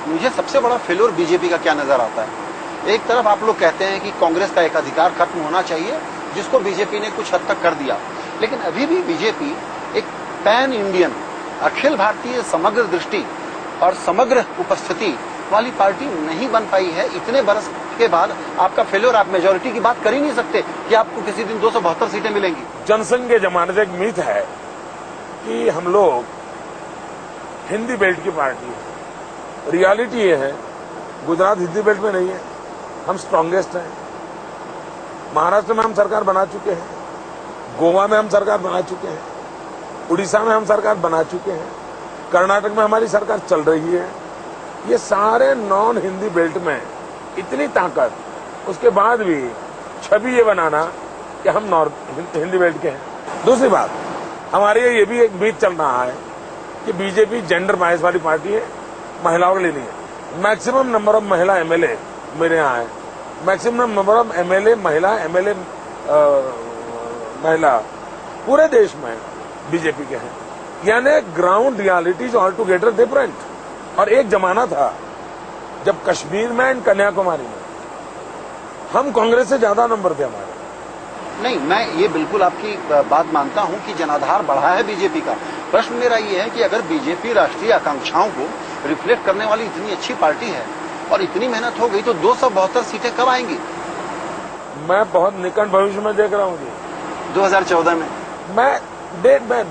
मुझे सबसे बड़ा फेल्योर बीजेपी का क्या नजर आता है। एक तरफ आप लोग कहते हैं कि कांग्रेस का एकाधिकार खत्म होना चाहिए, जिसको बीजेपी ने कुछ हद तक कर दिया, लेकिन अभी भी बीजेपी एक पैन इंडियन, अखिल भारतीय समग्र दृष्टि और समग्र उपस्थिति वाली पार्टी नहीं बन पाई है। इतने बरस के बाद आपका फेल्योर, आप मेजोरिटी की बात कर ही नहीं सकते कि आपको किसी दिन 272 सीटें मिलेंगी। जनसंघ के जमाने से एक मिथ है कि हम लोग हिंदी बेल्ट की पार्टी है। रियलिटी ये है, गुजरात हिंदी बेल्ट में नहीं है, हम स्ट्रांगेस्ट हैं। महाराष्ट्र में हम सरकार बना चुके हैं, गोवा में हम सरकार बना चुके हैं, उड़ीसा में हम सरकार बना चुके हैं, कर्नाटक में हमारी सरकार चल रही है। ये सारे नॉन हिंदी बेल्ट में इतनी ताकत, उसके बाद भी छवि ये बनाना कि हम हिंदी बेल्ट के हैं। दूसरी बात, हमारे ये भी एक मिथ चल रहा है कि बीजेपी जेंडर बायस वाली पार्टी है, महिलाओं के लिए नहीं है। मैक्सिमम नंबर ऑफ महिला एमएलए मेरे यहाँ है, मैक्सिमम नंबर ऑफ एमएलए महिला पूरे देश में बीजेपी के हैं। यानी ground reality is all together different. और एक जमाना था जब कश्मीर में एंड कन्याकुमारी में हम कांग्रेस से ज्यादा नंबर थे हमारे। नहीं, मैं ये बिल्कुल आपकी बात मानता हूं कि जनाधार बढ़ा है बीजेपी का। प्रश्न मेरा ये है कि अगर बीजेपी राष्ट्रीय आकांक्षाओं को रिफ्लेक्ट करने वाली इतनी अच्छी पार्टी है और इतनी मेहनत हो गई, तो 272 सीटें कब आएंगी? मैं बहुत निकट भविष्य में देख रहा हूँ जी। 2014 में? मैं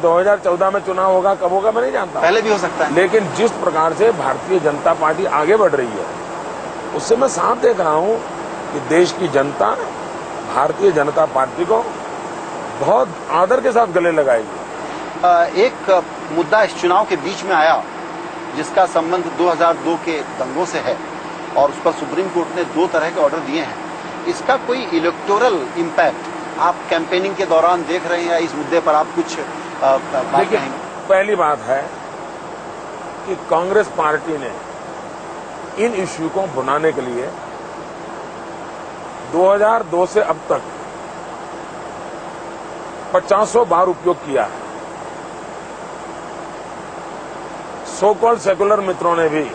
2014 में चुनाव होगा, कब होगा मैं नहीं जानता, पहले भी हो सकता है। लेकिन जिस प्रकार से भारतीय जनता पार्टी आगे बढ़ रही है, उससे मैं साफ देख रहा हूँ कि देश की जनता भारतीय जनता पार्टी को बहुत आदर के साथ गले लगाएगी। एक मुद्दा इस चुनाव के बीच में आया जिसका संबंध 2002 के दंगों से है और उस पर सुप्रीम कोर्ट ने 2 तरह के ऑर्डर दिए हैं। इसका कोई इलेक्टोरल इम्पैक्ट आप कैंपेनिंग के दौरान देख रहे हैं या इस मुद्दे पर आप कुछ बात कहेंगे? पहली बात है कि कांग्रेस पार्टी ने इन इश्यू को भुनाने के लिए 2002 से अब तक 50 बार उपयोग किया है। सो कॉल्ड सेकुलर मित्रों ने भी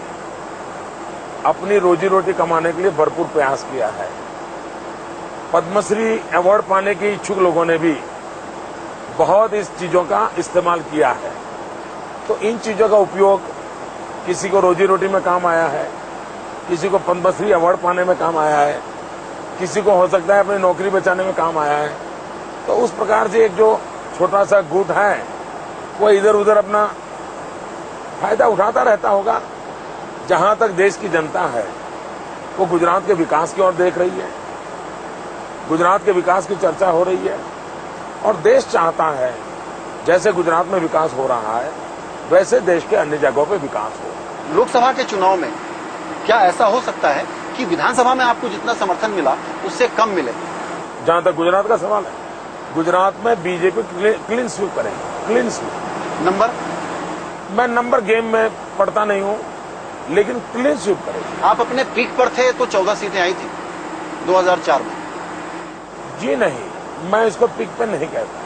अपनी रोजी रोटी कमाने के लिए भरपूर प्रयास किया है। पद्मश्री अवार्ड पाने के इच्छुक लोगों ने भी बहुत इस चीजों का इस्तेमाल किया है। तो इन चीजों का उपयोग किसी को रोजी रोटी में काम आया है, किसी को पद्मश्री अवार्ड पाने में काम आया है, किसी को हो सकता है अपनी नौकरी बचाने में काम आया है। तो उस प्रकार से एक जो छोटा सा गुट है वो इधर उधर अपना फायदा उठाता रहता होगा। जहां तक देश की जनता है वो गुजरात के विकास की ओर देख रही है, गुजरात के विकास की चर्चा हो रही है और देश चाहता है जैसे गुजरात में विकास हो रहा है वैसे देश के अन्य जगहों पे विकास हो। लोकसभा के चुनाव में क्या ऐसा हो सकता है कि विधानसभा में आपको जितना समर्थन मिला उससे कम मिले? जहां तक गुजरात का सवाल है, गुजरात में बीजेपी क्लीन स्वीप करेगी, क्लीन स्वीप। नंबर? मैं नंबर गेम में पढ़ता नहीं हूं, लेकिन क्लीन स्वीप करेगी। आप अपने पीक पर थे तो 14 सीटें आई थी 2004 में। जी नहीं, मैं इसको पिक पे नहीं कहता,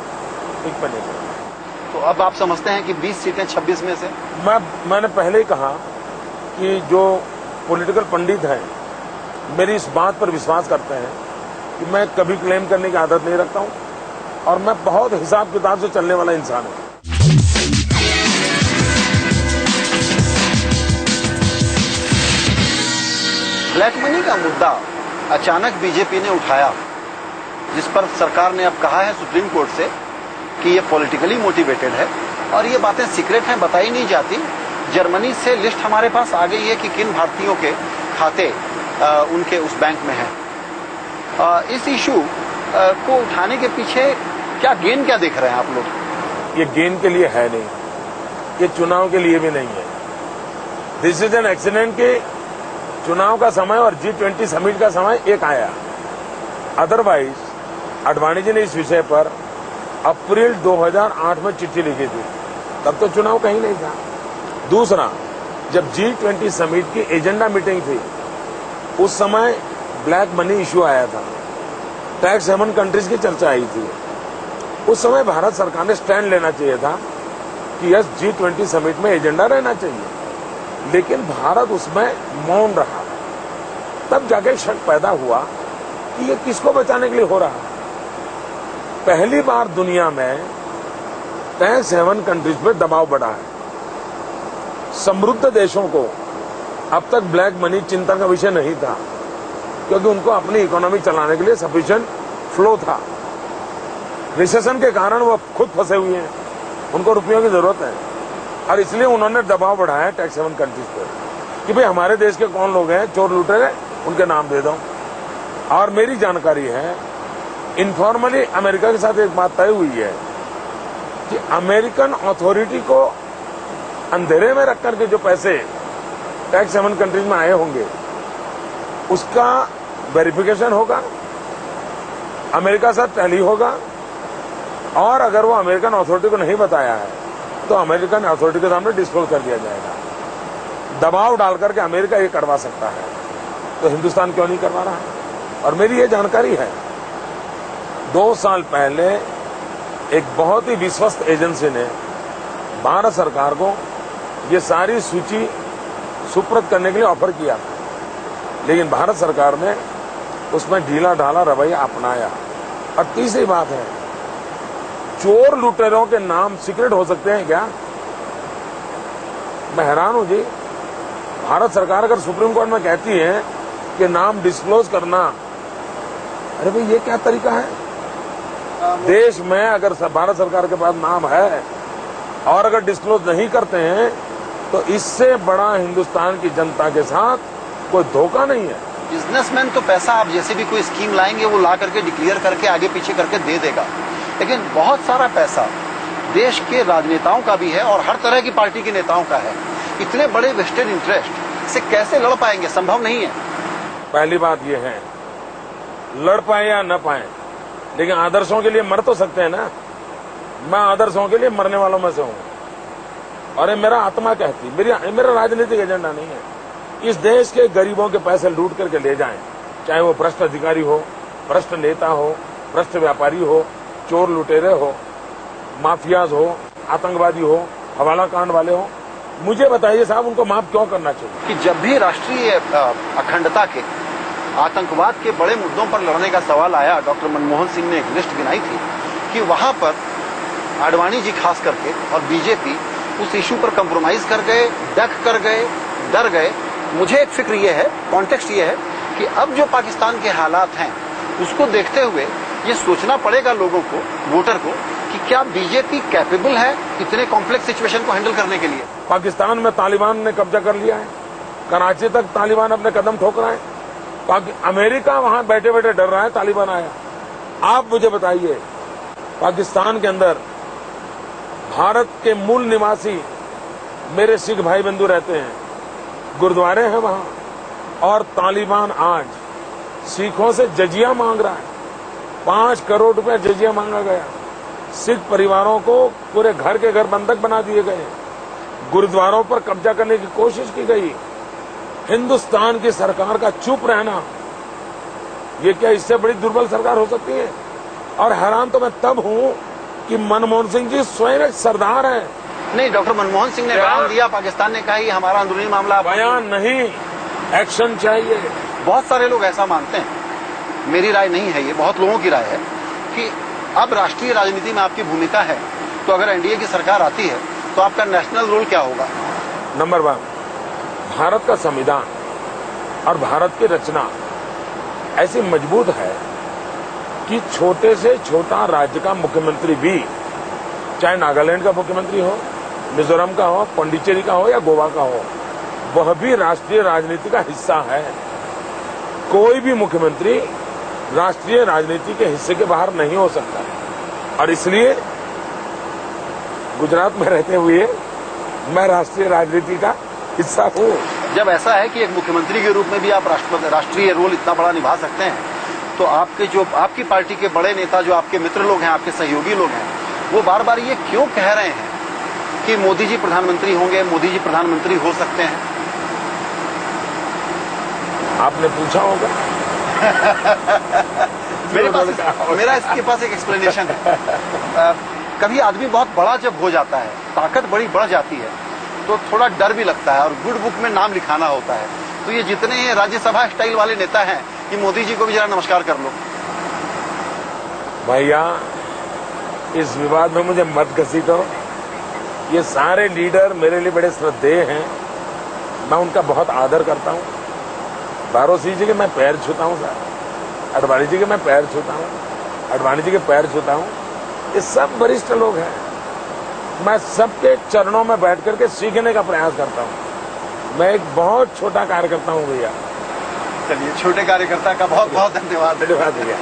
पिक पे नहीं कहता। तो अब आप समझते हैं कि 20 सीटें 26 में से? मैंने पहले ही कहा कि जो पॉलिटिकल पंडित हैं मेरी इस बात पर विश्वास करते हैं कि मैं कभी क्लेम करने की आदत नहीं रखता हूं और मैं बहुत हिसाब किताब से चलने वाला इंसान हूं। ब्लैक मनी का मुद्दा अचानक बीजेपी ने उठाया, जिस पर सरकार ने अब कहा है सुप्रीम कोर्ट से कि ये पॉलिटिकली मोटिवेटेड है और ये बातें सीक्रेट हैं, बताई नहीं जाती। जर्मनी से लिस्ट हमारे पास आ गई है कि किन भारतीयों के खाते उनके उस बैंक में हैं। इस इशू को उठाने के पीछे क्या गेन क्या देख रहे हैं आप लोग? ये गेन के लिए है नहीं, ये चुनाव के लिए भी नहीं है। दिस इज एन एक्सीडेंट के चुनाव का समय और G20 समिट का समय एक आया। अदरवाइज आडवाणी जी ने इस विषय पर अप्रैल 2008 में चिट्ठी लिखी थी, तब तो चुनाव कहीं नहीं था। दूसरा, जब G20 समिट की एजेंडा मीटिंग थी उस समय ब्लैक मनी इश्यू आया था, टैक्स हेवन कंट्रीज की चर्चा आई थी। उस समय भारत सरकार ने स्टैंड लेना चाहिए था कि यस G20 समिट में एजेंडा रहना चाहिए, लेकिन भारत उसमें मौन रहा। तब जाके शक पैदा हुआ कि ये किसको बचाने के लिए हो रहा है। पहली बार दुनिया में टैक्स हेवन कंट्रीज पे दबाव बढ़ा है। समृद्ध देशों को अब तक ब्लैक मनी चिंता का विषय नहीं था, क्योंकि उनको अपनी इकोनॉमी चलाने के लिए सफिशिएंट फ्लो था। रिसेशन के कारण वो खुद फंसे हुए हैं, उनको रुपयों की जरूरत है, और इसलिए उन्होंने दबाव बढ़ाया टैक्स हेवन कंट्रीज पर कि भाई हमारे देश के कौन लोग हैं चोर लुटेरे, उनके नाम दे दो। और मेरी जानकारी है, इनफॉर्मली अमेरिका के साथ एक बात तय हुई है कि अमेरिकन अथॉरिटी को अंधेरे में रख करके जो पैसे टैक्स हेवन कंट्रीज में आए होंगे उसका वेरिफिकेशन होगा, अमेरिका से टैली होगा, और अगर वो अमेरिकन अथॉरिटी को नहीं बताया है तो अमेरिकन अथॉरिटी के सामने डिस्क्लोज कर दिया जाएगा। दबाव डाल करके अमेरिका ये करवा सकता है, तो हिंदुस्तान क्यों नहीं करवा रहा है। और मेरी ये जानकारी है, 2 साल पहले एक बहुत ही विश्वस्त एजेंसी ने भारत सरकार को ये सारी सूची सुपुर्द करने के लिए ऑफर किया, लेकिन भारत सरकार ने उसमें ढीला ढाला रवैया अपनाया। और तीसरी बात है, चोर लुटेरों के नाम सीक्रेट हो सकते हैं क्या? मैं हैरान हूं जी। भारत सरकार अगर सुप्रीम कोर्ट में कहती है कि नाम डिस्क्लोज करना, अरे भाई ये क्या तरीका है? देश में अगर भारत सरकार के पास नाम है और अगर डिस्क्लोज नहीं करते हैं तो इससे बड़ा हिंदुस्तान की जनता के साथ कोई धोखा नहीं है। बिजनेसमैन तो पैसा आप जैसे भी कोई स्कीम लाएंगे वो ला करके डिक्लेयर करके आगे पीछे करके दे देगा, लेकिन बहुत सारा पैसा देश के राजनेताओं का भी है और हर तरह की पार्टी के नेताओं का है। इतने बड़े वेस्टेड इंटरेस्ट से कैसे लड़ पाएंगे? संभव नहीं है। पहली बात यह है, लड़ पाए या न पाए, लेकिन आदर्शों के लिए मर तो सकते हैं ना। मैं आदर्शों के लिए मरने वालों में से हूं, और ये मेरा आत्मा कहती, मेरा राजनीतिक एजेंडा नहीं है। इस देश के गरीबों के पैसे लूट करके ले जाएं, चाहे वो भ्रष्ट अधिकारी हो, भ्रष्ट नेता हो, भ्रष्ट व्यापारी हो, चोर लुटेरे हो, माफियाज हो, आतंकवादी हो, हवाला कांड वाले हो। मुझे बताइए साहब, उनको माफ क्यों करना चाहिए? कि जब भी राष्ट्रीय अखंडता के, आतंकवाद के बड़े मुद्दों पर लड़ने का सवाल आया, डॉक्टर मनमोहन सिंह ने एक लिस्ट गिनाई थी कि वहां पर आडवाणी जी खास करके और बीजेपी उस इशू पर कंप्रोमाइज कर गए, डक कर गए, डर गए। मुझे एक फिक्र ये है, कॉन्टेक्स्ट ये है कि अब जो पाकिस्तान के हालात हैं उसको देखते हुए ये सोचना पड़ेगा लोगों को, वोटर को, कि क्या बीजेपी कैपेबल है इतने कॉम्प्लेक्स सिचुएशन को हैंडल करने के लिए। पाकिस्तान में तालिबान ने कब्जा कर लिया है, कराची तक तालिबान अपने कदम ठोक रहा है, अमेरिका वहां बैठे बैठे डर रहा है तालिबान आया। आप मुझे बताइए, पाकिस्तान के अंदर भारत के मूल निवासी मेरे सिख भाई बंधु रहते हैं, गुरुद्वारे हैं वहां, और तालिबान आज सिखों से जजिया मांग रहा है। 5 करोड़ रुपए जजिया मांगा गया। सिख परिवारों को पूरे घर के घर बंधक बना दिए गए, गुरुद्वारों पर कब्जा करने की कोशिश की गई। हिंदुस्तान की सरकार का चुप रहना, ये क्या इससे बड़ी दुर्बल सरकार हो सकती है? और हैरान तो मैं तब हूं कि मनमोहन सिंह जी स्वयं एक सरदार हैं। नहीं, डॉक्टर मनमोहन सिंह ने बयान दिया, पाकिस्तान ने कहा ये हमारा अंदरूनी मामला। बयान नहीं, एक्शन चाहिए। बहुत सारे लोग ऐसा मानते हैं, मेरी राय नहीं है ये, बहुत लोगों की राय है कि अब राष्ट्रीय राजनीति में आपकी भूमिका है, तो अगर एनडीए की सरकार आती है तो आपका नेशनल रोल क्या होगा? नंबर 1, भारत का संविधान और भारत की रचना ऐसी मजबूत है कि छोटे से छोटा राज्य का मुख्यमंत्री भी, चाहे नागालैंड का मुख्यमंत्री हो, मिजोरम का हो, पांडिचेरी का हो या गोवा का हो, वह भी राष्ट्रीय राजनीति का हिस्सा है। कोई भी मुख्यमंत्री राष्ट्रीय राजनीति के हिस्से के बाहर नहीं हो सकता, और इसलिए गुजरात में रहते हुए मैं राष्ट्रीय राजनीति का हिस्सा हूं। जब ऐसा है कि एक मुख्यमंत्री के रूप में भी आप राष्ट्रीय रोल इतना बड़ा निभा सकते हैं, तो आपकी पार्टी के बड़े नेता, जो आपके मित्र लोग हैं, आपके सहयोगी लोग हैं, वो बार बार ये क्यों कह रहे हैं कि मोदी जी प्रधानमंत्री होंगे, मोदी जी प्रधानमंत्री हो सकते हैं? आपने पूछा होगा। मेरा इसके पास एक एक्सप्लेनेशन है। कभी आदमी बहुत बड़ा जब हो जाता है, ताकत बड़ी बढ़ जाती है, तो थोड़ा डर भी लगता है और गुड बुक में नाम लिखाना होता है। तो ये जितने ही राज्यसभा स्टाइल वाले नेता हैं कि मोदी जी को भी जरा नमस्कार कर लो। भैया, इस विवाद में मुझे मत घसीटो। ये सारे लीडर मेरे लिए बड़े श्रद्धेय हैं, मैं उनका बहुत आदर करता हूं। बारोसी जी के मैं पैर छूता हूं सर, अडवाणी जी के मैं पैर छूता हूं, अडवाणी जी के पैर छूता हूं। ये सब वरिष्ठ लोग हैं, मैं सबके चरणों में बैठ करके सीखने का प्रयास करता हूं। मैं एक बहुत छोटा कार्यकर्ता हूं भैया। चलिए, छोटे कार्यकर्ता का बहुत बहुत धन्यवाद। धन्यवाद भैया।